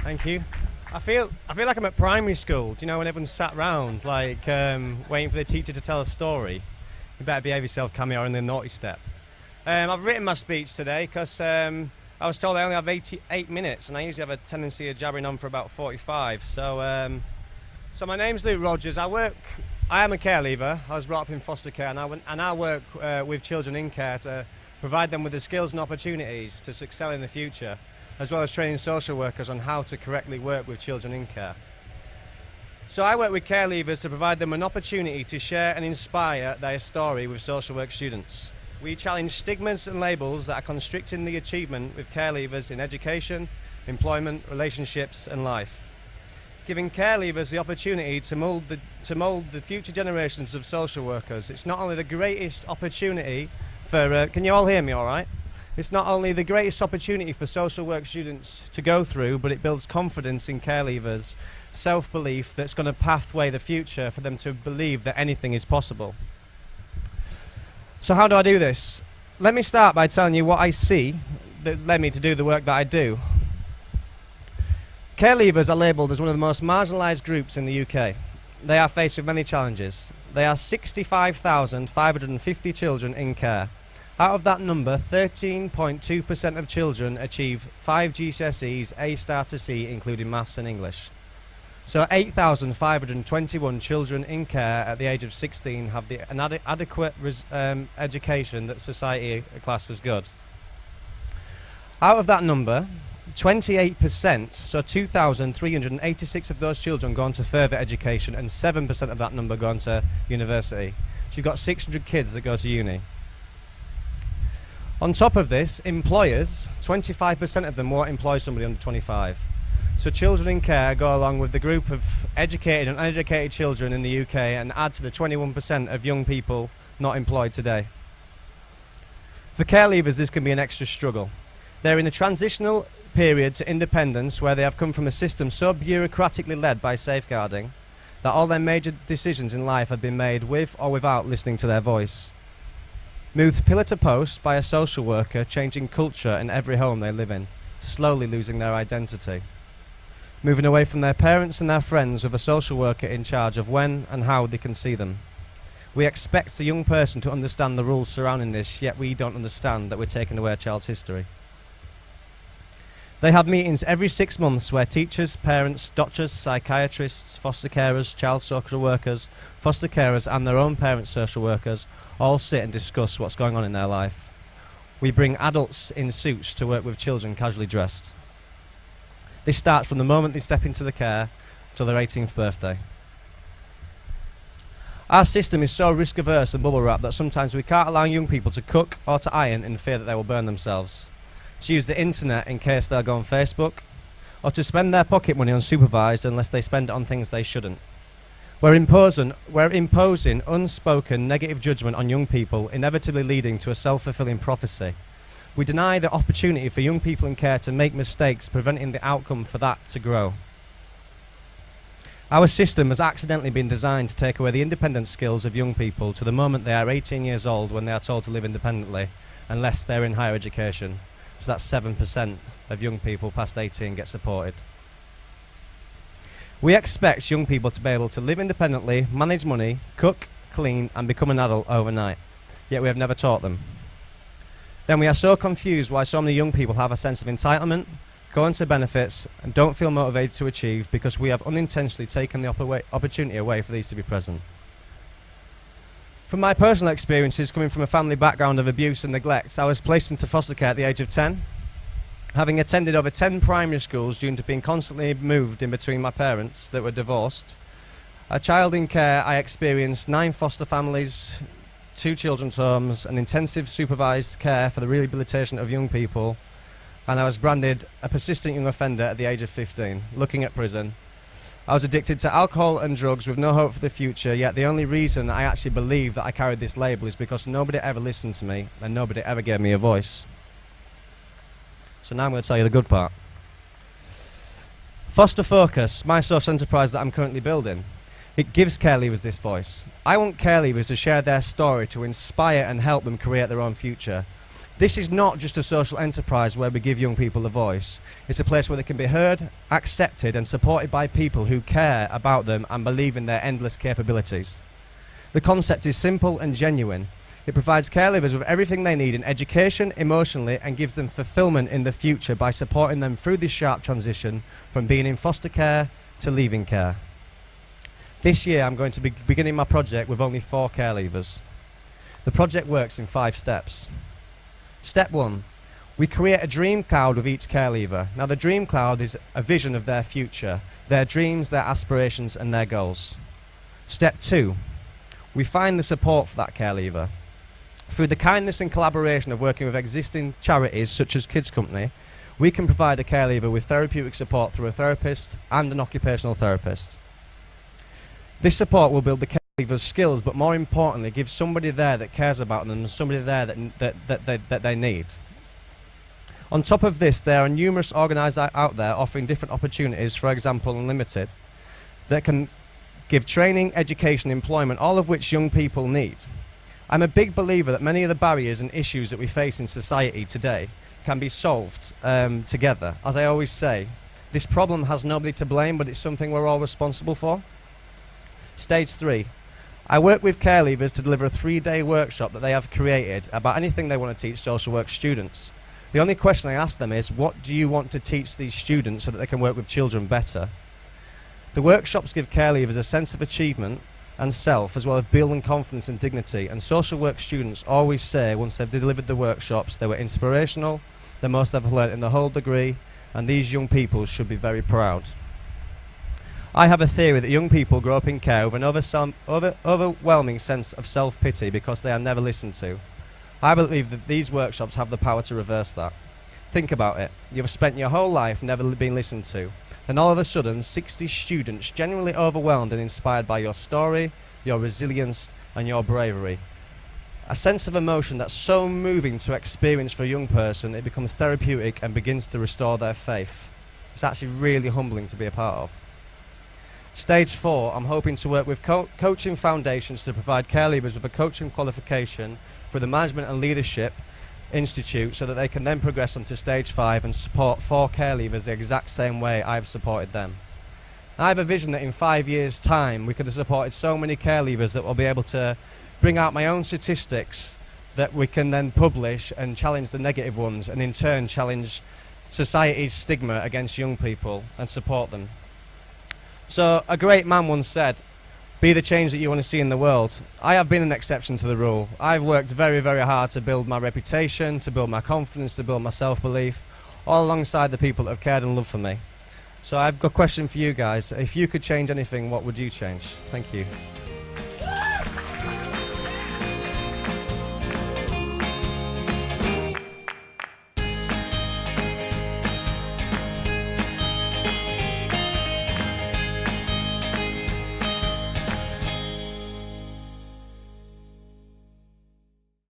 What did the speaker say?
Thank you. I feel like I'm at primary school. Do you know when everyone's sat round, like waiting for the teacher to tell a story? You better behave yourself, Cammy, or in the naughty step. I've written my speech today because I was told I only have 8 minutes, and I usually have a tendency of jabbering on for about 45. So my name's Rodgers. I am a care leaver. I was brought up in foster care, and I work with children in care to provide them with the skills and opportunities to excel in the future, as well as training social workers on how to correctly work with children in care. So I work with care leavers to provide them an opportunity to share and inspire their story with social work students. We challenge stigmas and labels that are constricting the achievement with care leavers in education, employment, relationships and life. Giving care leavers the opportunity to mould the future generations of social workers. It's not only the greatest opportunity for, can you all hear me all right? It's not only the greatest opportunity for social work students to go through, but it builds confidence in care leavers, self-belief that's going to pathway the future for them to believe that anything is possible. So how do I do this? Let me start by telling you what I see that led me to do the work that I do. Care leavers are labelled as one of the most marginalised groups in the UK. They are faced with many challenges. There are 65,550 children in care. Out of that number, 13.2% of children achieve 5 GCSEs A star to C, including maths and English. So 8,521 children in care at the age of 16 have an adequate education that society classes good. Out of that number, 28%, so 2,386 of those children go on to further education, and 7% of that number go on to university. So you've got 600 kids that go to uni. On top of this, employers, 25% of them won't employ somebody under 25. So children in care go along with the group of educated and uneducated children in the UK and add to the 21% of young people not employed today. For care leavers, this can be an extra struggle. They're in a transitional period to independence where they have come from a system so bureaucratically led by safeguarding that all their major decisions in life have been made with or without listening to their voice. Moved pillar to post by a social worker, changing culture in every home they live in, slowly losing their identity. Moving away from their parents and their friends with a social worker in charge of when and how they can see them. We expect the young person to understand the rules surrounding this, yet we don't understand that we're taking away a child's history. They have meetings every 6 months where teachers, parents, doctors, psychiatrists, foster carers, child social workers, foster carers and their own parent social workers all sit and discuss what's going on in their life. We bring adults in suits to work with children casually dressed. This starts from the moment they step into the care till their 18th birthday. Our system is so risk averse and bubble wrap that sometimes we can't allow young people to cook or to iron in fear that they will burn themselves, to use the internet in case they'll go on Facebook, or to spend their pocket money unsupervised unless they spend it on things they shouldn't. We're imposing unspoken negative judgment on young people, inevitably leading to a self-fulfilling prophecy. We deny the opportunity for young people in care to make mistakes, preventing the outcome for that to grow. Our system has accidentally been designed to take away the independent skills of young people to the moment they are 18 years old, when they are told to live independently, unless they're in higher education. So that's 7% of young people past 18 get supported. We expect young people to be able to live independently, manage money, cook, clean and become an adult overnight, yet we have never taught them. Then we are so confused why so many young people have a sense of entitlement, go into benefits and don't feel motivated to achieve because we have unintentionally taken the opportunity away for these to be present. From my personal experiences coming from a family background of abuse and neglect, I was placed into foster care at the age of 10. Having attended over 10 primary schools due to being constantly moved in between my parents that were divorced. A child in care, I experienced 9 foster families, 2 children's homes, and intensive supervised care for the rehabilitation of young people, and I was branded a persistent young offender at the age of 15, looking at prison. I was addicted to alcohol and drugs with no hope for the future, yet the only reason I actually believe that I carried this label is because nobody ever listened to me and nobody ever gave me a voice. So now I'm going to tell you the good part. Foster Focus, my social enterprise that I'm currently building. It gives care leavers this voice. I want care leavers to share their story to inspire and help them create their own future. This is not just a social enterprise where we give young people a voice. It's a place where they can be heard, accepted and supported by people who care about them and believe in their endless capabilities. The concept is simple and genuine. It provides caregivers with everything they need in education, emotionally, and gives them fulfillment in the future by supporting them through this sharp transition from being in foster care to leaving care. This year I'm going to be beginning my project with only 4 care leavers. The project works in 5 steps. Step 1. We create a dream cloud with each care leaver. Now the dream cloud is a vision of their future, their dreams, their aspirations and their goals. Step 2. We find the support for that care leaver. Through the kindness and collaboration of working with existing charities such as Kids Company, we can provide a care leaver with therapeutic support through a therapist and an occupational therapist. This support will build the care leaver's skills, but more importantly, give somebody there that cares about them and somebody there that they need. On top of this, there are numerous organisers out there offering different opportunities, for example, Unlimited, that can give training, education, employment, all of which young people need. I'm a big believer that many of the barriers and issues that we face in society today can be solved together. As I always say, this problem has nobody to blame, but it's something we're all responsible for. Stage 3. I work with care leavers to deliver a 3-day workshop that they have created about anything they want to teach social work students. The only question I ask them is, what do you want to teach these students so that they can work with children better? The workshops give care leavers a sense of achievement and self, as well as building confidence and dignity, and social work students always say once they've delivered the workshops they were inspirational, the most they've learnt in the whole degree, and these young people should be very proud. I have a theory that young people grow up in care with an overwhelming sense of self-pity because they are never listened to. I believe that these workshops have the power to reverse that. Think about it. You've spent your whole life never being listened to. Then all of a sudden, 60 students genuinely overwhelmed and inspired by your story, your resilience and your bravery. A sense of emotion that's so moving to experience for a young person, it becomes therapeutic and begins to restore their faith. It's actually really humbling to be a part of. Stage 4, I'm hoping to work with coaching foundations to provide care leavers with a coaching qualification for the Management and Leadership Institute so that they can then progress on to Stage 5 and support 4 care leavers the exact same way I've supported them. I have a vision that in 5 years' time we could have supported so many care leavers that we'll be able to bring out my own statistics that we can then publish and challenge the negative ones and in turn challenge society's stigma against young people and support them. So a great man once said, be the change that you want to see in the world. I have been an exception to the rule. I've worked very, very hard to build my reputation, to build my confidence, to build my self-belief, all alongside the people that have cared and loved for me. So I've got a question for you guys. If you could change anything, what would you change? Thank you.